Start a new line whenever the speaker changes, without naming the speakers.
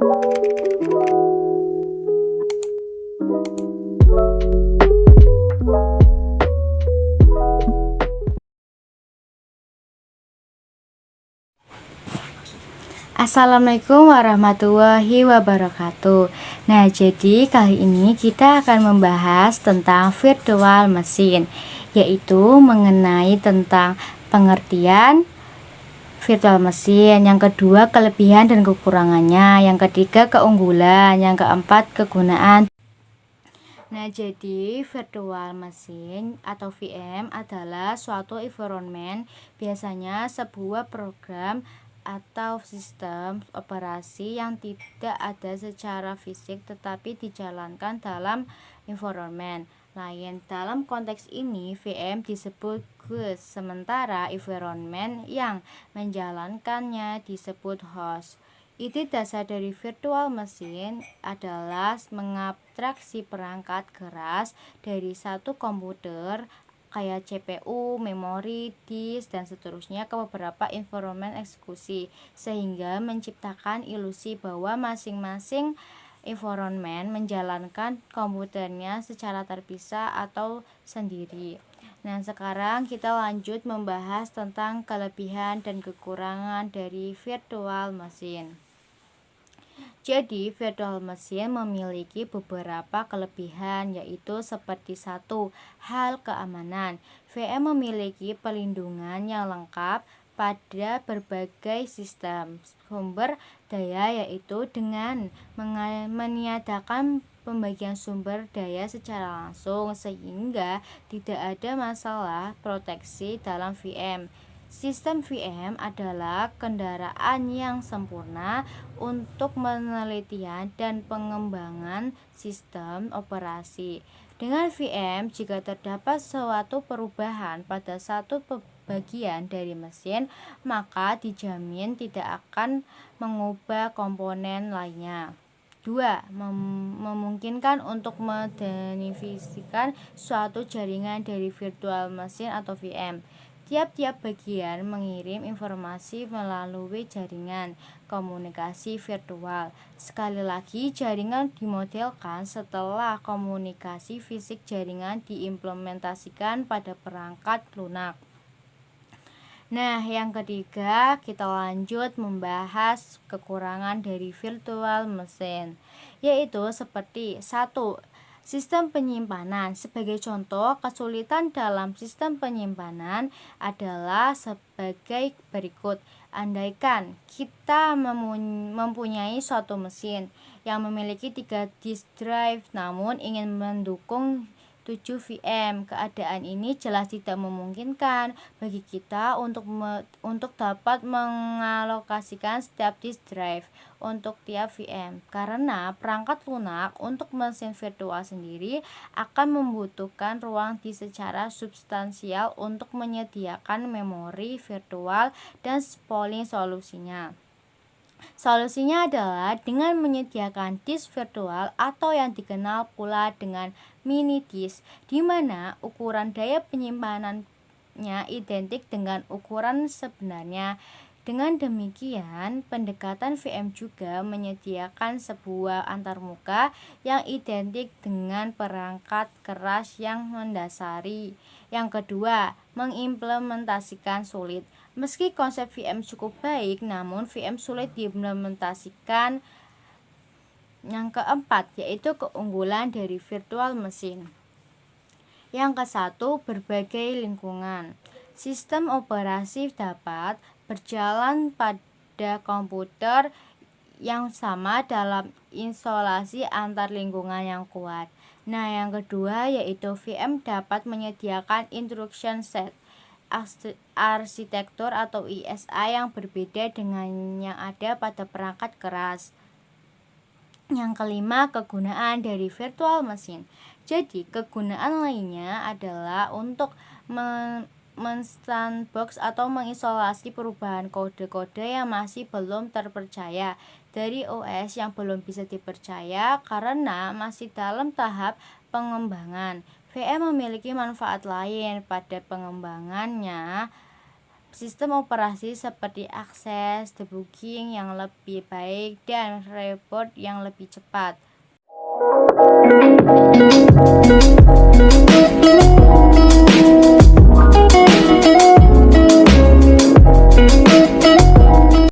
Assalamualaikum warahmatullahi wabarakatuh. Nah, jadi kali ini kita akan membahas tentang virtual machine, yaitu mengenai tentang pengertian virtual machine, yang kedua kelebihan dan kekurangannya, yang ketiga keunggulan, yang keempat kegunaan. Nah, jadi virtual machine atau VM adalah suatu environment, biasanya sebuah program atau sistem operasi yang tidak ada secara fisik tetapi dijalankan dalam environment lain. Dalam konteks ini, VM disebut guest, sementara environment yang menjalankannya disebut host. Ide dasar dari virtual machine adalah mengabstraksi perangkat keras dari satu komputer kayak CPU, memori, disk, dan seterusnya ke beberapa environment eksekusi, sehingga menciptakan ilusi bahwa masing-masing environment menjalankan komputernya secara terpisah atau sendiri. Nah, sekarang kita lanjut membahas tentang kelebihan dan kekurangan dari virtual machine. Jadi, virtual machine memiliki beberapa kelebihan, yaitu seperti satu, hal keamanan. VM memiliki perlindungan yang lengkap pada berbagai sistem sumber daya, yaitu dengan meniadakan pembagian sumber daya secara langsung, sehingga tidak ada masalah proteksi dalam VM. Sistem VM adalah kendaraan yang sempurna untuk penelitian dan pengembangan sistem operasi. Dengan VM, jika terdapat suatu perubahan pada satu bagian dari mesin, maka dijamin tidak akan mengubah komponen lainnya. 2. Memungkinkan untuk mendefinikan suatu jaringan dari virtual machine atau VM. Tiap-tiap bagian mengirim informasi melalui jaringan komunikasi virtual. Sekali lagi, jaringan dimodelkan setelah komunikasi fisik jaringan diimplementasikan pada perangkat lunak. Nah, yang ketiga, kita lanjut membahas kekurangan dari virtual machine, yaitu seperti 1. Sistem penyimpanan. Sebagai contoh, kesulitan dalam sistem penyimpanan adalah sebagai berikut. Andaikan kita mempunyai suatu mesin yang memiliki 3 disk drive namun ingin mendukung 7 VM. Keadaan ini jelas tidak memungkinkan bagi kita untuk dapat mengalokasikan setiap disk drive untuk tiap VM, karena perangkat lunak untuk mesin virtual sendiri akan membutuhkan ruang disk secara substansial untuk menyediakan memori virtual dan spooling solusinya. Solusinya adalah dengan menyediakan disk virtual atau yang dikenal pula dengan mini disk, di mana ukuran daya penyimpanannya identik dengan ukuran sebenarnya. Dengan demikian, pendekatan VM juga menyediakan sebuah antarmuka yang identik dengan perangkat keras yang mendasari. Yang kedua, mengimplementasikan sulit. Meski konsep VM cukup baik, namun VM sulit diimplementasikan. Yang keempat, yaitu keunggulan dari virtual machine. Yang ke-1, berbagai lingkungan. Sistem operasi dapat berjalan pada komputer yang sama dalam isolasi antar lingkungan yang kuat. Nah, yang kedua yaitu VM dapat menyediakan instruction set, arsitektur atau ISA yang berbeda dengan yang ada pada perangkat keras. Yang kelima, kegunaan dari virtual machine. Jadi, kegunaan lainnya adalah untuk men-sandbox atau mengisolasi perubahan kode-kode yang masih belum terpercaya dari OS yang belum bisa dipercaya karena masih dalam tahap pengembangan. VM memiliki manfaat lain pada pengembangannya. sistem operasi seperti akses, debugging yang lebih baik, dan report yang lebih cepat.